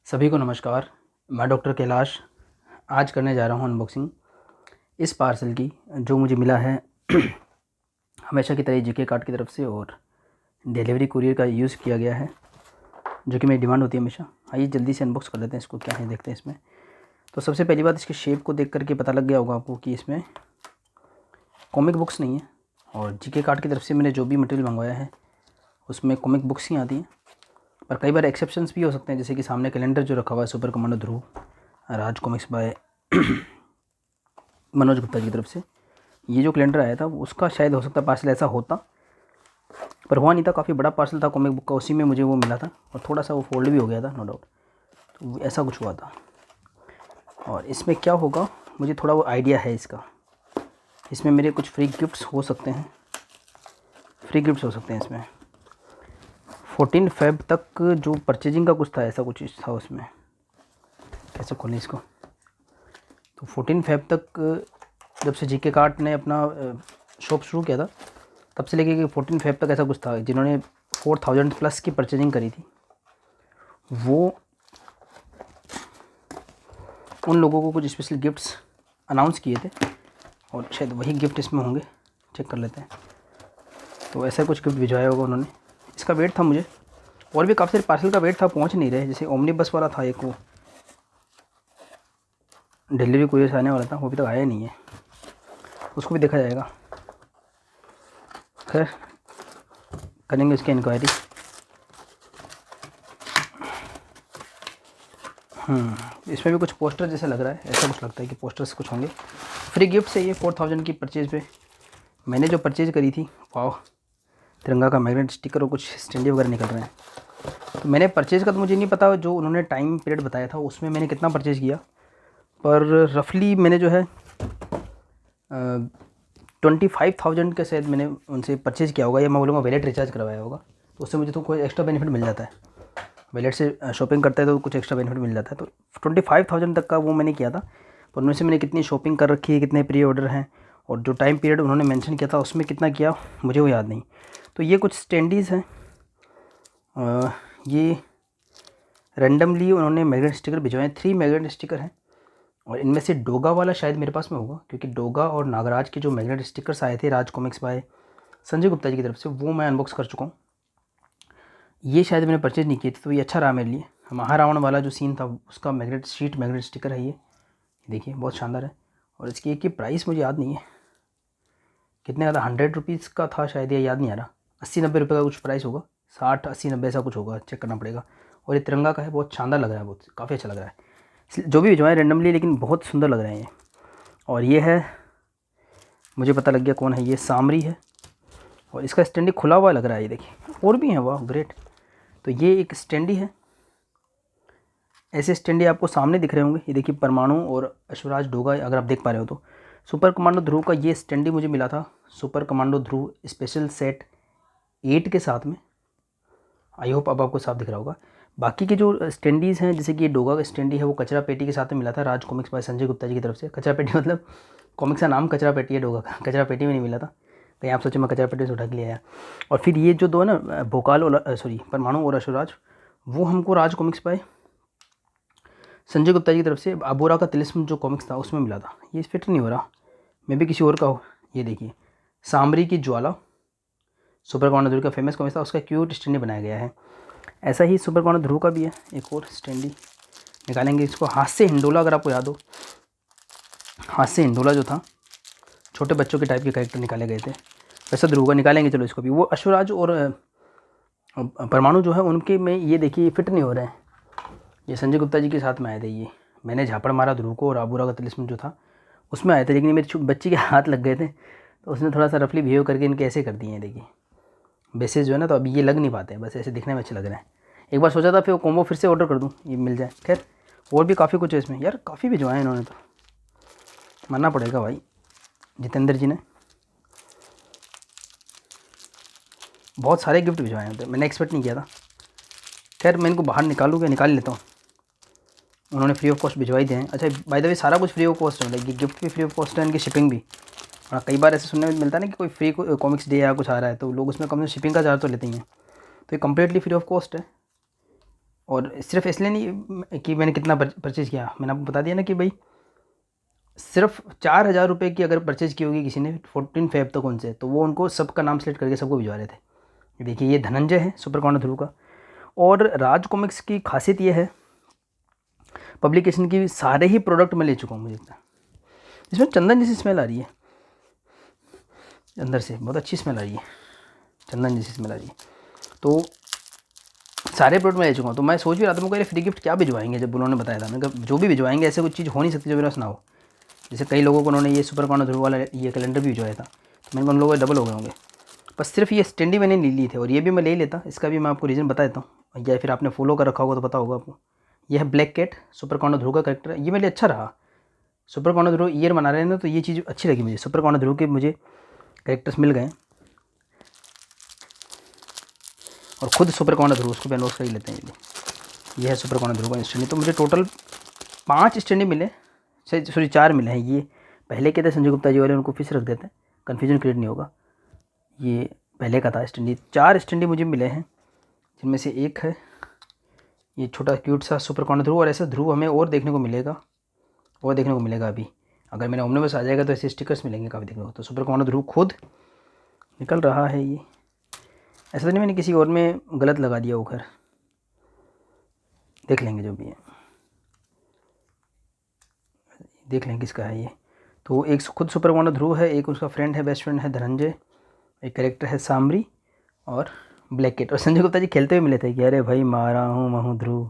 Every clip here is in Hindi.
सभी को नमस्कार। मैं डॉक्टर कैलाश आज करने जा रहा हूं अनबॉक्सिंग इस पार्सल की जो मुझे मिला है हमेशा की तरह जीके कार्ड की तरफ से, और डिलीवरी कुरियर का यूज़ किया गया है जो कि मेरी डिमांड होती है हमेशा। आइए जल्दी से अनबॉक्स कर लेते हैं इसको, क्या है देखते हैं इसमें। तो सबसे पहली बात, इसकी शेप को देख करके पता लग गया होगा आपको कि इसमें कॉमिक बुक्स नहीं है, और जीके कार्ड की तरफ से मैंने जो भी मटेरियल मंगवाया है उसमें कॉमिक बुक्स ही आती हैं। पर कई बार एक्सेप्शंस भी हो सकते हैं, जैसे कि सामने कैलेंडर जो रखा हुआ है super commando Dhruv Raj comics by Manoj Gupta ji की तरफ से, ये जो कैलेंडर आया था उसका शायद हो सकता है पार्सल ऐसा होता, पर हुआ नहीं था। काफ़ी बड़ा पार्सल था कॉमिक बुक का, उसी में मुझे वो मिला था, और थोड़ा सा वो फोल्ड भी हो गया था नो डाउट। तो ऐसा कुछ हुआ था। और इसमें क्या होगा मुझे थोड़ा वो आइडिया है इसका। इसमें मेरे कुछ फ्री गिफ्ट्स हो सकते हैं, इसमें 14 फेब तक जो परचेजिंग का कुछ था, ऐसा कुछ था उसमें। कैसे खोलें इसको। तो 14 फेब तक जब से जीके कार्ड ने अपना शॉप शुरू किया था तब से लेके 14 फेब तक ऐसा कुछ था, जिन्होंने 4000 प्लस की परचेजिंग करी थी वो उन लोगों को कुछ स्पेशल गिफ्ट्स अनाउंस किए थे, और शायद वही गिफ्ट इसमें होंगे। चेक कर लेते हैं। तो ऐसा कुछ गिफ्ट भिजवाया होगा उन्होंने। इसका वेट था मुझे, और भी काफ़ी सारे पार्सल का वेट था, पहुंच नहीं रहे। जैसे ओमनी बस वाला था एक, वो डिलीवरी कुरियर से आने वाला था, वो अभी तक आया नहीं है, उसको भी देखा जाएगा। खैर करेंगे इसकी इंक्वायरी। इसमें भी कुछ पोस्टर जैसे लग रहा है, ऐसा कुछ लगता है कि पोस्टर्स कुछ होंगे। फ्री गिफ्ट से ये 4000 की परचेज़ पे मैंने जो परचेज़ करी थी, वाह, तिरंगा का मैग्नेट स्टिकर और कुछ स्टैंडी वगैरह निकल रहे हैं। तो मैंने परचेज़ का तो मुझे नहीं पता, जो उन्होंने टाइम पीरियड बताया था उसमें मैंने कितना परचेज़ किया, पर रफली मैंने जो है 25,000 के शायद मैंने उनसे परचेज़ किया होगा, या मैं बोलूँगा वैलेट रिचार्ज करवाया होगा। तो उससे मुझे तो कोई एक्स्ट्रा बेनिफिट मिल जाता है। वैलेट से शॉपिंग करता है तो कुछ एक्स्ट्रा बेनिफिट मिल जाता है। तो 25,000 तक का वो मैंने किया था। पर उनमें से मैंने कितनी शॉपिंग कर रखी है, कितने प्री ऑर्डर हैं, और जो टाइम पीरियड उन्होंने मेंशन किया था उसमें कितना किया मुझे वो याद नहीं। तो ये कुछ स्टैंडीज़ हैं, ये रैंडमली उन्होंने मैग्नेट स्टिकर भिजवाए। 3 मैग्नेट स्टिकर हैं, और इनमें से डोगा वाला शायद मेरे पास में होगा, क्योंकि डोगा और नागराज के जो मैग्नेट स्टिकर्स आए थे राज कॉमिक्स बाय संजय गुप्ता जी की तरफ से, वो मैं अनबॉक्स कर चुका हूँ। ये शायद मैंने परचेज़ नहीं किए थे, तो ये अच्छा रहा मेरे लिए। महारावण वाला जो सीन था उसका मैग्नेट स्टिकर है ये देखिए, बहुत शानदार है। और इसकी एक की प्राइस मुझे याद नहीं है कितने का था, 100 रुपीज़ का था शायद, या याद नहीं आ रहा, 80-90 रुपये का कुछ प्राइस होगा, 60-80-90 ऐसा कुछ होगा, चेक करना पड़ेगा। और ये तिरंगा का है, बहुत शानदार लग रहा है, बहुत काफ़ी अच्छा लग रहा है। जो भी भिजवाएं रैंडमली, लेकिन बहुत सुंदर लग रहे हैं ये। और ये है, मुझे पता लग गया कौन है, ये सामरी है, और इसका स्टैंडी खुला हुआ लग रहा है, ये देखिए। और भी है, वाह ग्रेट। तो ये एक स्टैंडी है, ऐसे स्टैंडी आपको सामने दिख रहे होंगे, ये देखिए, परमाणु और अश्वराज डोगा, अगर आप देख पा रहे हो तो। सुपर कमांडो ध्रुव का ये स्टैंडी मुझे मिला था सुपर कमांडो ध्रुव स्पेशल सेट 8 के साथ में। आई होप अब आपको साफ दिख रहा होगा। बाकी के जो स्टैंडीज़ हैं, जैसे कि ये डोगा का स्टैंडी है, वो कचरा पेटी के साथ में मिला था राज कॉमिक्स बाय संजय गुप्ता जी की तरफ से। कचरा पेटी मतलब कॉमिक्स का नाम कचरा पेटी है, डोगा का कचरा पेटी में नहीं मिला था, कहीं आप सोचे मैं कचरा पेटी से उठा के ले आया। और फिर ये जो दो है ना, भोकाल और परमाणु और अश्वराज, वो हमको राज कॉमिक्स बाय संजय गुप्ता जी की तरफ से अबोरा का तिलिस्म जो कॉमिक्स था उसमें मिला था। ये फिट नहीं हो रहा, मे भी किसी और का हो। ये देखिए, सामरी की ज्वाला सुपर कमांडो ध्रुव का फेमस कॉमिक्स था, उसका क्यूट स्टैंडी बनाया गया है। ऐसा ही सुपर कमांडो ध्रुव का भी है एक और स्टैंडी, निकालेंगे इसको। हाथ से हिंडोला, अगर आपको याद हो, हाथ से हिंडोला जो था, छोटे बच्चों के टाइप के कैरेक्टर निकाले गए थे, वैसा ध्रुव का निकालेंगे। चलो इसको भी। वो अश्वराज और परमाणु जो है उनके में, ये देखिए फिट नहीं हो रहे हैं। ये संजय गुप्ता जी के साथ में आए थे, ये मैंने झापड़ मारा ध्रुव को, और आबूरा का तिलिस्म जो था उसमें आए थे, लेकिन मेरी बच्ची के हाथ लग गए थे, तो उसने थोड़ा सा रफली बिहेव करके इनके ऐसे कर दिए हैं, देखिए बेसिस जो है ना, तो अभी ये लग नहीं पाते हैं, बस ऐसे दिखने में अच्छे लग रहे हैं। एक बार सोचा था फिर वो कॉम्बो फिर से ऑर्डर कर दूँ, ये मिल जाए। खैर और भी काफ़ी कुछ है इसमें यार, काफ़ी भिजवाए इन्होंने, तो मानना पड़ेगा भाई जितेंद्र जी ने, बहुत सारे गिफ्ट भिजवाए हैं, मैंने एक्सपेक्ट नहीं किया था। खैर मैं इनको बाहर निकालूँगा, निकाल लेता हूँ। उन्होंने फ्री ऑफ कॉस्ट भिजवाई दिए हैं। अच्छा बाय द वे, सारा कुछ फ्री ऑफ कॉस्ट है, मतलब ये गिफ्ट भी फ्री ऑफ कॉस्ट है, इनकी शिपिंग भी। हाँ, कई बार ऐसे सुनने में मिलता है ना कि कोई फ्री कॉमिक्स डे या कुछ आ रहा है तो लोग उसमें कम से शिपिंग का चार्ज तो लेते ही हैं। तो ये कम्प्लीटली फ्री ऑफ कॉस्ट है। और सिर्फ इसलिए नहीं कि मैंने कितना परचेज़ किया, मैंने आपको बता दिया ना कि भाई सिर्फ 4,000 रुपये की अगर परचेज़ की होगी किसी ने 14 फेब तक उनसे, तो वो उनको सबका नाम सेलेक्ट करके सबको भिजवा रहे थे। देखिए ये धनंजय है सुपर कॉर्नर ध्रुव का। और राज कॉमिक्स की खासियत ये है पब्लिकेशन की, सारे ही प्रोडक्ट मैं ले चुका हूँ मुझे इतना। इसमें चंदन जैसी स्मेल आ रही है अंदर से, बहुत अच्छी स्मेल आ रही है, चंदन जैसी स्मेल आ रही है। तो सारे प्रोडक्ट मैं ले चुका हूँ। तो मैं सोच भी रहा था मुझे फ्री गिफ्ट क्या भिजवाएंगे, जब उन्होंने बताया था मैंने कहा जो भी भिजवाएंगे ऐसे कुछ चीज़ हो नहीं सकती जो मेरे पास ना हो। जैसे कई लोगों को उन्होंने ये सुपर कॉर्नर ध्रुव वाला ये कैलेंडर भी भिजवाया था, तो मैंने उन लोगों के डबल हो गए होंगे। बस सिर्फ ये स्टैंडी मैंने ले ली थे, और ये भी मैं ले लेता, इसका भी मैं आपको रीज़न बता देता हूँ, या फिर आपने फॉलो कर रखा होगा तो पता होगा आपको। यह है ब्लैक कैट सुपर कॉर्नर ध्रुव का करेक्टर है, ये मेरे लिए अच्छा रहा। सुपर कॉर्नर ध्रुव ईयर मना रहे हैं ना, तो ये चीज़ अच्छी लगी मुझे, सुपर कॉर्नर ध्रुव के मुझे करेक्टर्स मिल गए। और खुद सुपर कॉर्नर ध्रुव उसको भी अनबॉक्स कर ही लेते हैं। ये है सुपर कॉर्नर ध्रुव का स्टैंडी। तो मुझे टोटल 5 स्टैंडी मिले, सॉरी 4 मिले हैं। ये पहले के थे संजय गुप्ता जी वाले, उनको फिर से रख देते हैं, कन्फ्यूजन क्रिएट नहीं होगा। ये पहले का था स्टैंडी। 4 स्टैंडी मुझे मिले हैं, जिनमें से एक है ये छोटा क्यूट सा सुपर कॉर्नर ध्रुव। और ऐसा ध्रुव हमें और देखने को मिलेगा अभी, अगर मेरा ओमनिबस आ जाएगा तो ऐसे स्टिकर्स मिलेंगे काफ़ी देखने को। तो सुपर कॉर्नर ध्रुव खुद निकल रहा है। ये ऐसा तो नहीं मैंने किसी और में गलत लगा दिया वो, खैर देख लेंगे जो भी है, देख लेंगे किसका है ये। तो एक खुद सुपर कॉर्नर ध्रुव है, एक उसका फ्रेंड है, बेस्ट फ्रेंड है धनंजय, एक कैरेक्टर है सामरी और ब्लैक कैट। और संजय गुप्ता जी खेलते हुए मिले थे कि अरे भाई मारा हूँ मैं हूँ ध्रुव,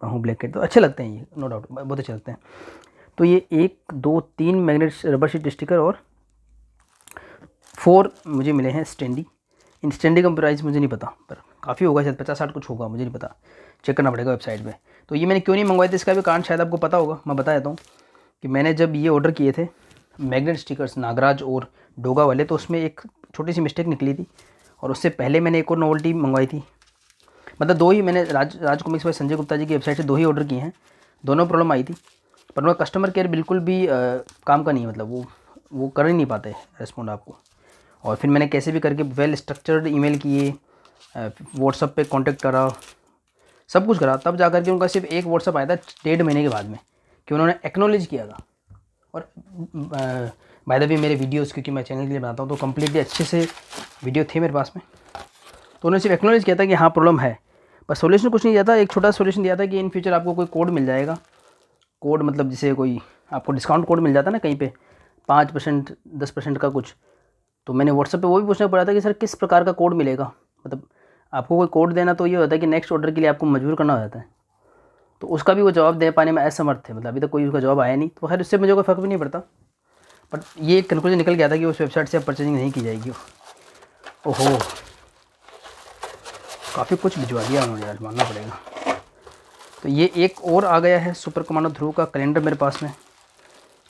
मैं हूँ ब्लैक कैट। तो अच्छे लगते हैं ये, नो डाउट बहुत अच्छे लगते हैं। तो ये 1 2 3 मैग्नेट रबर शीट स्टिकर और 4 मुझे मिले हैं स्टैंडी। इन स्टैंडी का प्राइस मुझे नहीं पता, पर काफ़ी होगा, शायद 50-60 कुछ होगा, मुझे नहीं पता, चेक करना पड़ेगा वेबसाइट पे। तो ये मैंने क्यों नहीं मंगवाए थे, इसका भी कारण शायद आपको पता होगा, मैं बता देता हूँ कि मैंने जब ये ऑर्डर किए थे मैग्नेट स्टिकर्स नागराज और डोगा वाले, तो उसमें एक छोटी सी मिस्टेक निकली थी। और उससे पहले मैंने एक और नोवेल्टी मंगवाई थी, मतलब 2 ही मैंने राज कॉमिक्स बाय संजय गुप्ता जी की वेबसाइट से 2 ही ऑर्डर किए हैं, दोनों प्रॉब्लम आई थी। पर उनका कस्टमर केयर बिल्कुल भी काम का नहीं है, मतलब वो कर ही नहीं पाते रेस्पॉन्ड आपको। और फिर मैंने कैसे भी करके वेल स्ट्रक्चर्ड ईमेल किए, व्हाट्सअप पे कांटेक्ट करा, सब कुछ करा, तब जाकर के उनका सिर्फ एक व्हाट्सअप आया था 1.5 महीने के बाद में, कि उन्होंने एक्नॉलेज किया था। और बाय द वे मेरे वीडियोस, क्योंकि मैं चैनल के लिए बनाता हूँ, तो कम्प्लीटली अच्छे से वीडियो थे मेरे पास में, तो उन्होंने सिर्फ एक्नॉलेज किया था कि हाँ प्रॉब्लम है, पर सोल्यूशन कुछ नहीं दिया था। एक छोटा सोल्यूशन दिया था कि इन फ्यूचर आपको कोई कोड मिल जाएगा। कोड मतलब जैसे कोई आपको डिस्काउंट कोड मिल जाता है ना कहीं पे 5% 10% का कुछ, तो मैंने व्हाट्सएप पे वो भी पूछना पड़ा था कि सर किस प्रकार का कोड मिलेगा, मतलब आपको कोई कोड देना तो ये होता है कि नेक्स्ट ऑर्डर के लिए आपको मजबूर करना हो जाता है। तो उसका भी वो जवाब दे पाने में असमर्थ थे, मतलब अभी तक कोई उसका जवाब आया नहीं। तो खैर उससे मुझे कोई फ़र्क भी नहीं पड़ता, बट ये एक कंक्लूजन निकल गया था कि उस वेबसाइट से अब परचेजिंग नहीं की जाएगी। ओहो, काफ़ी कुछ भिजवा दिया उन्होंने यार, मानना पड़ेगा। तो ये एक और आ गया है सुपर कमांडो ध्रुव का कैलेंडर मेरे पास में।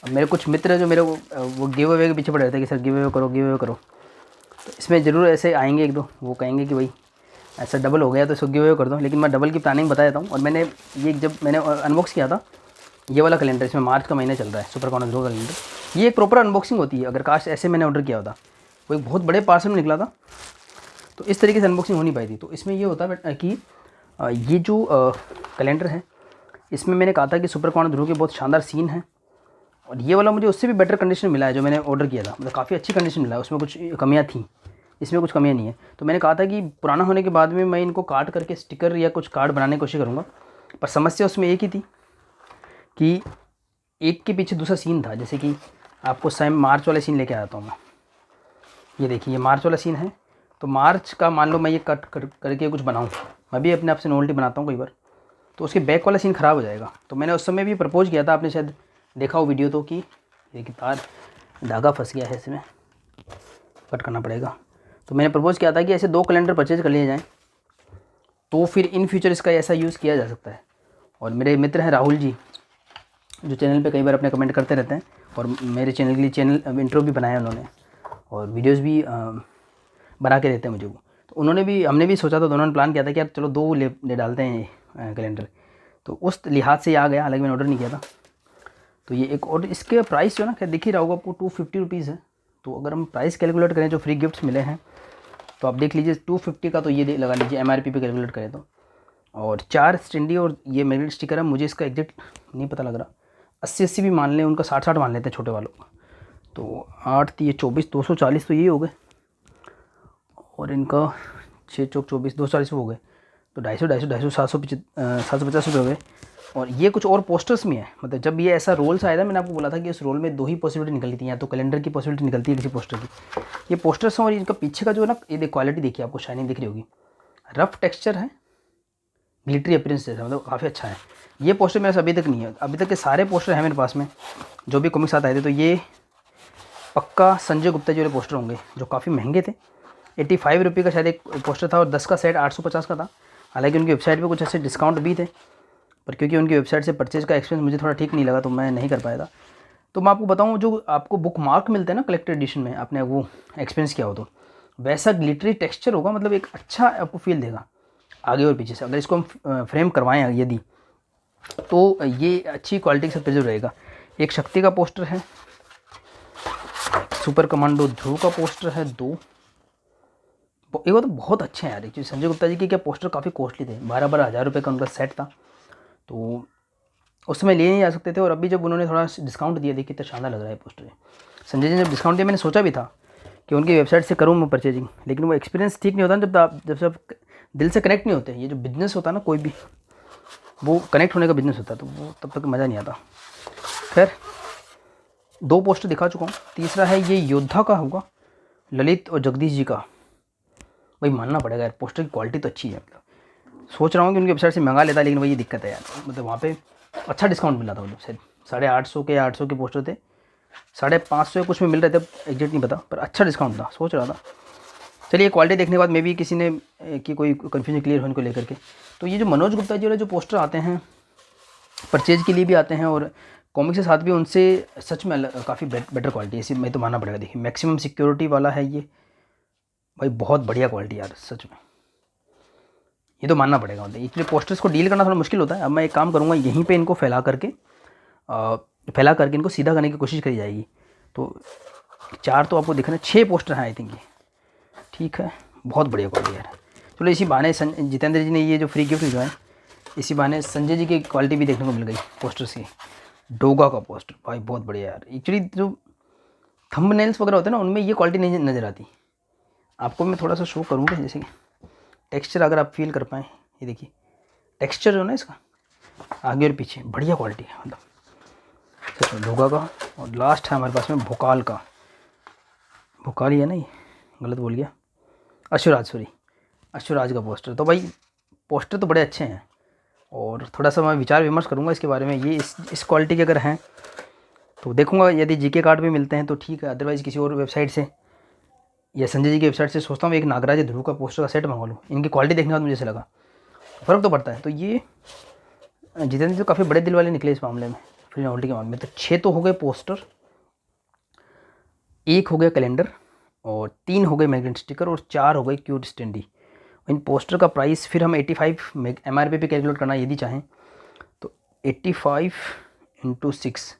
अब मेरे कुछ मित्र हैं जो मेरे वो गिव अवे के पीछे पड़े रहते हैं कि सर गिव अवे करो गिव अवे करो। तो इसमें ज़रूर ऐसे आएंगे 1-2, वो कहेंगे कि भाई ऐसा डबल हो गया तो इसको गिव अवे कर दो, लेकिन मैं डबल की प्लानिंग बता देता हूँ। और मैंने ये जब मैंने अनबॉक्स किया था ये वाला कैलेंडर, इसमें मार्च का महीना चल रहा है सुपर कॉर्नर ध्रुव कैलेंडर, ये एक प्रॉपर अनबॉक्सिंग होती है। अगर काश ऐसे मैंने ऑर्डर किया होता, वो एक बहुत बड़े पार्सल में निकला था, तो इस तरीके से अनबॉक्सिंग हो नहीं पाई थी। तो इसमें ये होता है कि ये जो कैलेंडर है, इसमें मैंने कहा था कि सुपर कॉर्नर ध्रुव के बहुत शानदार सीन है, और ये वाला मुझे उससे भी बेटर कंडीशन मिला है जो मैंने ऑर्डर किया था, मतलब काफ़ी अच्छी कंडीशन मिला है, उसमें कुछ कमियाँ थी, इसमें कुछ कमियाँ नहीं है। तो मैंने कहा था कि पुराना होने के बाद में मैं इनको काट करके स्टिकर या कुछ कार्ड बनाने की कोशिश करूँगा, पर समस्या उसमें एक ही थी कि एक के पीछे दूसरा सीन था। जैसे कि आपको सेम मार्च वाले सीन लेके आता हूँ मैं, ये देखिए ये मार्च वाला सीन है। तो मार्च का मान लो मैं ये कट करके कुछ बनाऊँ, मैं भी अपने आप से नोवेल्टी बनाता हूँ कई बार, तो उसके बैक वाला सीन ख़राब हो जाएगा। तो मैंने उस समय भी प्रपोज़ किया था, आपने शायद देखा हो वीडियो तो, कि एक तार धागा फंस गया है, इसमें कट करना पड़ेगा। तो मैंने प्रपोज़ किया था कि ऐसे 2 कैलेंडर परचेज कर लिए जाएँ, तो फिर इन फ्यूचर इसका ऐसा यूज़ किया जा सकता है। और मेरे मित्र हैं राहुल जी, जो चैनल पे कई बार अपने कमेंट करते रहते हैं, और मेरे चैनल के लिए चैनल इंट्रो भी बनाया उन्होंने, और वीडियोज़ भी बना के देते हैं मुझे वो। तो उन्होंने भी, हमने भी सोचा था, दोनों ने प्लान किया था कि यार चलो 2 ले डालते हैं कैलेंडर। तो उस लिहाज से ये आ गया, हालांकि मैंने ऑर्डर नहीं किया था। तो ये एक, और इसके प्राइस जो है ना, खैर दिख ही रहा होगा आपको, 250 रुपीज़ है, तो अगर हम प्राइस कैलकुलेट करें जो फ्री गिफ्ट्स मिले हैं तो आप देख लीजिए 250 का, तो ये लगा लीजिए MRP पे कैलकुलेट करें तो, और 4 स्टैंडी और ये मैग्नेट स्टिकर है, मुझे इसका एग्जैक्ट नहीं पता लग रहा, 80 भी मान लें, उनका 60 मान लेते हैं छोटे वालों का, तो 8 ये 24, 240 तो ये हो गए, और इनका 6 चौक 24, 240 हो गए, तो 250 750 रुपये हो गए। और ये कुछ और पोस्टर्स में है, मतलब जब ये ऐसा रोल से आया था, मैंने आपको बोला था कि इस रोल में 2 ही पॉसिबिलिटी निकलती थी, या तो कैलेंडर की पॉसिबिलिटी निकलती है किसी पोस्टर की, ये पोस्टर्स हैं। और इनका पीछे का जो है ना, ये क्वालिटी देखिए, आपको शाइनिंग दिख रही होगी, रफ टेक्सचर है, ग्लिटरी अपीयरेंस जैसा, मतलब काफ़ी अच्छा है। ये पोस्टर मेरे पास अभी तक नहीं है, अभी तक के सारे पोस्टर हैं मेरे पास में जो भी कॉमिक्स साथ आए थे, तो ये पक्का संजय गुप्ता जी वाले पोस्टर होंगे जो काफ़ी महंगे थे। 85 रुपये का शायद एक पोस्टर था, और 10 का सेट 850 का था। हालांकि उनकी वेबसाइट पे कुछ ऐसे डिस्काउंट भी थे, पर क्योंकि उनकी वेबसाइट से परचेज़ का एक्सपीरियंस मुझे थोड़ा ठीक नहीं लगा, तो मैं नहीं कर पाया था। तो मैं आपको बताऊँ, जो आपको बुक मार्क मिलते हैं ना कलेक्टेड एडिशन में, आपने वो एक्सपीरियंस किया हो तो वैसा ग्लिटरी टेक्सचर होगा, मतलब एक अच्छा आपको फील देगा आगे और पीछे से। अगर इसको हम फ्रेम करवाएं यदि, तो ये अच्छी क्वालिटी के साथ प्रिजर्व रहेगा। एक शक्ति का पोस्टर है, सुपर कमांडो ध्रुव का पोस्टर है 2, ये वो तो बहुत अच्छे हैं यार। एक्चुअली संजय गुप्ता जी के क्या पोस्टर काफ़ी कॉस्टली थे, 12-12 हज़ार रुपये का उनका सेट था, तो उस समय ले नहीं जा सकते थे। और अभी जब उन्होंने थोड़ा डिस्काउंट दिया, देखिए तो शानदार लग रहा है पोस्टर। संजय जी ने जब डिस्काउंट दिया, मैंने सोचा भी था कि उनकी वेबसाइट से करूँ मैं परचेजिंग, लेकिन वो एक्सपीरियंस ठीक नहीं होता जब सब दिल से कनेक्ट नहीं होते। ये जो बिज़नेस होता है ना, कोई भी वो कनेक्ट होने का बिज़नेस होता है, तो वो तब तक मज़ा नहीं आता। खैर 2 पोस्टर दिखा चुका हूँ, तीसरा है ये योद्धा का होगा, ललित और जगदीश जी का। भाई मानना पड़ेगा यार, पोस्टर की क्वालिटी तो अच्छी है। मतलब सोच रहा हूँ कि उनकी वेबसाइट से मंगा लेता, लेकिन वही दिक्कत है यार, मतलब वहाँ पे अच्छा डिस्काउंट मिला था। मतलब शायद 850 के या 800 के पोस्टर थे, 550 या कुछ में मिल रहे थे, एग्जैक्ट नहीं पता, पर अच्छा डिस्काउंट था, सोच रहा था। चलिए क्वालिटी देखने के बाद मे भी किसी ने कि कोई कन्फ्यूजन क्लियर हो इनको लेकर के। तो ये जो मनोज गुप्ता जी वाले जो पोस्टर आते हैं, परचेज के लिए भी आते हैं और कॉमिक्स के साथ भी, उनसे सच में काफ़ी बेटर क्वालिटी है, इसी मैं तो मानना पड़ेगा। देखिए मैक्सिमम सिक्योरिटी वाला है ये, भाई बहुत बढ़िया क्वालिटी यार, सच में ये तो मानना पड़ेगा। मतलब एक्चुअली पोस्टर्स को डील करना थोड़ा मुश्किल होता है। अब मैं एक काम करूँगा, यहीं पे इनको फैला करके इनको सीधा करने की कोशिश करी जाएगी। तो 4 तो आपको दिख रहे हैं, 6 पोस्टर हैं आई थिंक ये, ठीक है, बहुत बढ़िया क्वालिटी यार। चलो इसी बहाने जितेंद्र जी ने ये जो फ्री गिफ्ट भिजवाए, इसी बहाने संजय जी की क्वालिटी भी देखने को मिल गई पोस्टर्स की। डोगा का पोस्टर भाई बहुत बढ़िया यार। एक्चुअली जो थंबनेल्स वगैरह होते हैं ना, उनमें ये क्वालिटी नहीं नज़र आती। आपको मैं थोड़ा सा शो करूँगा, जैसे कि टेक्सचर अगर आप फील कर पाएँ, ये देखिए टेक्सचर जो है ना इसका, आगे और पीछे बढ़िया क्वालिटी है मतलब सच में डोगा का। और लास्ट है हमारे पास में भोकाल का, भोकाल ही है ना, ये गलत बोल गया, अश्वराज का पोस्टर। तो भाई पोस्टर तो बड़े अच्छे हैं, और थोड़ा सा मैं विचार विमर्श करूँगा इसके बारे में। ये इस क्वालिटी के अगर हैं तो देखूँगा, यदि जीके कार्ड भी मिलते हैं तो ठीक है, अदरवाइज़ किसी और वेबसाइट से या संजय जी की वेबसाइट से सोचता हूँ एक नागराज ध्रुव का पोस्टर का सेट मंगा लूँ। इनकी क्वालिटी देखने के बाद मुझे ऐसा लगा फ़र्क तो पड़ता है। तो ये जितेंद्र तो काफ़ी बड़े दिल वाले निकले इस मामले में, फ्री नोवेल्टी के मामले में। तो 6 तो हो गए पोस्टर, 1 हो गया कैलेंडर, और 3 हो गए मैग्नेट स्टिकर, और 4 हो गए क्यूट स्टैंडी। इन पोस्टर का प्राइस फिर हम 85 MRP पे कैलकुलेट करना यदि चाहें तो 85 × 6,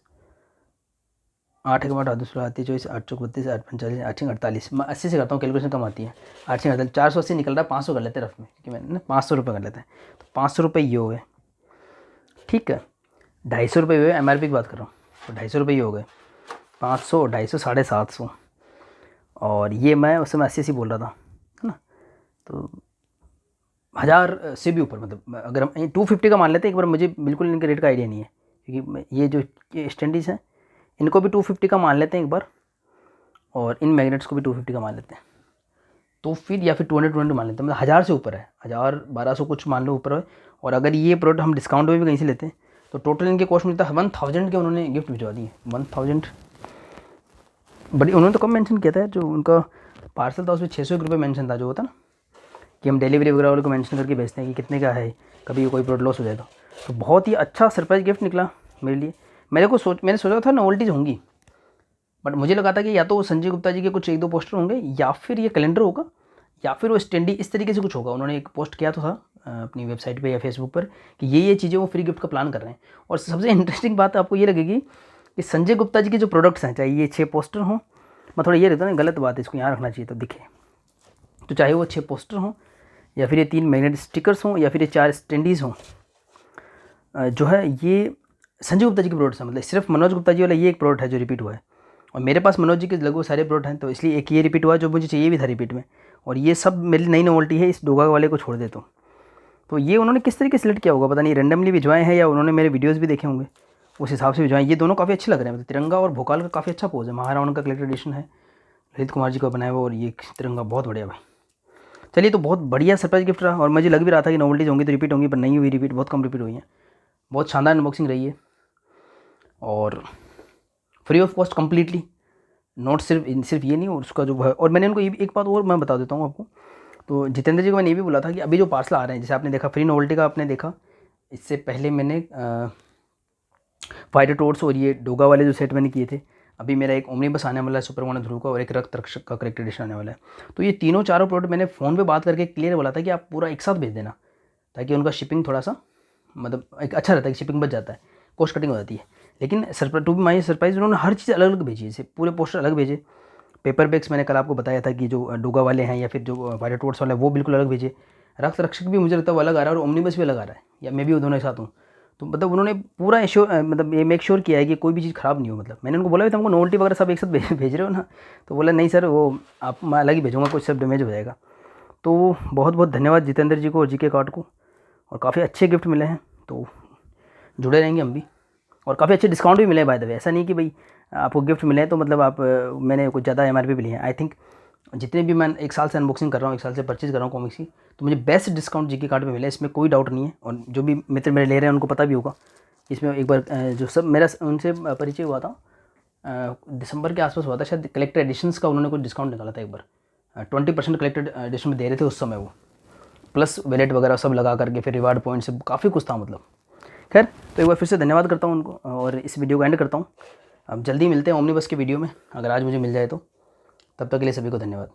8 के बाद 8 आती है 24, 8 चौक 32, 8 45, 8 48, मैं 80 से करता हूँ, कैलकुलेशन कम आती है। 8 48, 480 निकल रहा है, 500 कर लेते हैं रफ में, क्योंकि मैंने 500 रुपये कर लेते हैं। तो 500 रुपये ये हो गए, ठीक है। 250 रुपये हुए, MRP की बात कर रहा हूँ, तो 250 रुपये ये हो गए, 500, 250, 750। और ये मैं उस समय 80 बोल रहा था, है ना, तो 1000 से भी ऊपर। मतलब अगर हम 250 का मान लेते हैं एक बार, मुझे बिल्कुल इनके रेट का आइडिया नहीं है, क्योंकि ये जो स्टैंडीज़ हैं इनको भी 250 का मान लेते हैं एक बार, और इन मैग्नेट्स को भी 250 का मान लेते हैं, तो फिर या फिर 200 मान लेते हैं। मतलब 1000 से ऊपर है, 1000-1200 कुछ मान लो ऊपर है। और अगर ये प्रोडक्ट हम डिस्काउंट में भी कहीं से लेते हैं तो टोटल इनके कॉस्ट मिलता है 1000 के, उन्होंने गिफ्ट भिजवा दिए 1000। बड़ी उन्होंने तो कम मेंशन किया था, जो उनका पार्सल था उसमें 600 रुपये मेंशन था, जो होता ना कि हम डिलीवरी वगैरह वाले को मेंशन करके भेजते हैं कि कितने का है, कभी कोई प्रोडक्ट लॉस हो जाए तो बहुत ही अच्छा सरप्राइज गिफ्ट निकला मेरे लिए। मैंने सोचा था नोवेल्टीज़ होंगी, बट मुझे लगा था कि या तो संजय गुप्ता जी के कुछ 1-2 पोस्टर होंगे, या फिर ये कैलेंडर होगा, या फिर वो स्टैंडी, इस तरीके से कुछ होगा। उन्होंने एक पोस्ट किया तो था अपनी वेबसाइट पे या फेसबुक पर कि ये चीज़ें वो फ्री गिफ्ट का प्लान कर रहे हैं। और सबसे इंटरेस्टिंग बात आपको ये लगेगी कि संजय गुप्ता जी के जो प्रोडक्ट्स हैं, चाहे ये 6 पोस्टर हों, मैं थोड़ा ये रहता है ना, गलत बात है, इसको यहाँ रखना चाहिए तो दिखे। तो चाहे वो 6 पोस्टर हों, या फिर ये 3 मैग्नेटिक स्टिकर्स हों, या फिर ये 4 स्टैंडीज़ हों, जो है ये संजय गुप्ता जी के प्रोडक्ट्स हैं। मतलब सिर्फ मनोज गुप्ता जी वाला ये एक प्रोडक्ट है जो रिपीट हुआ है, और मेरे पास मनोज जी के लगभग सारे प्रोडक्ट हैं, तो इसलिए एक ये रिपीट हुआ जो मुझे चाहिए भी था रिपीट में, और ये सब मेरी नई नोवेल्टी है, इस डोगा वाले को छोड़ दे तो ये उन्होंने किस तरीके से सिलेक्ट किया होगा पता नहीं, रैंडमली भिजवाए हैं या उन्होंने मेरे वीडियोस भी देखे होंगे उस हिसाब से भिजवाए। ये दोनों काफ़ी अच्छे लग रहे हैं, मतलब तिरंगा और भोकाल का काफ़ी अच्छा पोज है। महारावण का कलेक्टर एडिशन है, ललित कुमार जी का बनाया हुआ, और ये तिरंगा बहुत बढ़िया भाई। चलिए, तो बहुत बढ़िया सरप्राइज गिफ्ट रहा, और मुझे लग भी रहा था कि नोवेल्टीज होंगी तो रिपीट होंगी, पर नहीं हुई रिपीट, बहुत कम रिपीट हुई है। बहुत शानदार अनबॉक्सिंग रही है, और free of cost completely, note सिर्फ ये नहीं, और उसका जो है, और मैंने उनको एक बात और मैं बता देता हूँ आपको। तो जितेंद्र जी को मैंने ये भी बोला था कि अभी जो पार्सल आ रहे हैं, जैसे आपने देखा फ्री नोवेल्टी का आपने देखा, इससे पहले मैंने फाइटर टोर्स और ये डोगा वाले जो सेट मैंने किए थे, अभी मेरा एक ओमनी बस आने वाला है सुपरमोन ध्रुव का, और एक रक्त रक्षक का करेक्टर एडिशन आने वाला है। तो ये तीनों चारों प्रोडक्ट मैंने फ़ोन पे बात करके क्लियर बोला था कि आप पूरा एक साथ भेज देना, ताकि उनका शिपिंग थोड़ा सा मतलब एक अच्छा रहता है कि शिपिंग बच जाता है, कॉस्ट कटिंग हो जाती है। लेकिन टू बी माई सरप्राइज उन्होंने हर चीज़ अलग अलग भेजी, जैसे पूरे पोस्टर अलग भेजे। पेपर बैग्स मैंने कल आपको बताया था कि जो डोगा वाले हैं या फिर जो फाइटर टोर्स वाले हैं वो बिल्कुल अलग भेजे। रक्त रक्षक भी मुझे लगता है वो अलग आ रहा है, और ओमनीबस भी अलग आ रहा है, या मैं भी दोनों के साथ हूँ। तो मतलब उन्होंने पूरा मतलब ये मेक श्योर किया है कि कोई भी चीज़ ख़राब नहीं हो। मतलब मैंने उनको बोला भी था, हमको नोवेल्टी वगैरह सब एक साथ भेज रहे हो ना, तो बोला नहीं सर, वो आप मैं अलग ही भेजूँगा, कुछ सब डैमेज हो जाएगा। तो बहुत बहुत धन्यवाद जितेंद्र जी को और जीके कार्ड को, और काफ़ी अच्छे गिफ्ट मिले हैं, तो जुड़े रहेंगे हम भी। और काफ़ी अच्छे डिस्काउंट भी मिले हैं बाय द वे, ऐसा नहीं कि भाई आपको गिफ्ट मिले हैं तो मतलब आप मैंने कुछ ज़्यादा एमआरपी भी ली है। आई थिंक जितने भी मैं 1 साल से अनबॉक्सिंग कर रहा हूँ, 1 साल से परचेज कर रहा हूँ कॉमिक्स की, तो मुझे बेस्ट डिस्काउंट जीके कार्ड में मिला है, इसमें कोई डाउट नहीं है। और जो भी मित्र मेरे ले रहे हैं उनको पता भी होगा। इसमें एक बार जो सब मेरा उनसे परिचय हुआ था दिसंबर के आसपास हुआ था शायद, कलेक्टर एडिशंस का उन्होंने कुछ डिस्काउंट निकाला था एक बार, 20% कलेक्टर एडिशन में दे रहे थे उस समय वो, प्लस वैलेट वगैरह सब लगा करके, फिर रिवार्ड पॉइंट से काफ़ी कुछ था मतलब। खैर, तो एक बार फिर से धन्यवाद करता हूँ उनको, और इस वीडियो को एंड करता हूँ। अब जल्दी मिलते हैं ओमनी बस के वीडियो में, अगर आज मुझे मिल जाए तो। तब तक के लिए सभी को धन्यवाद।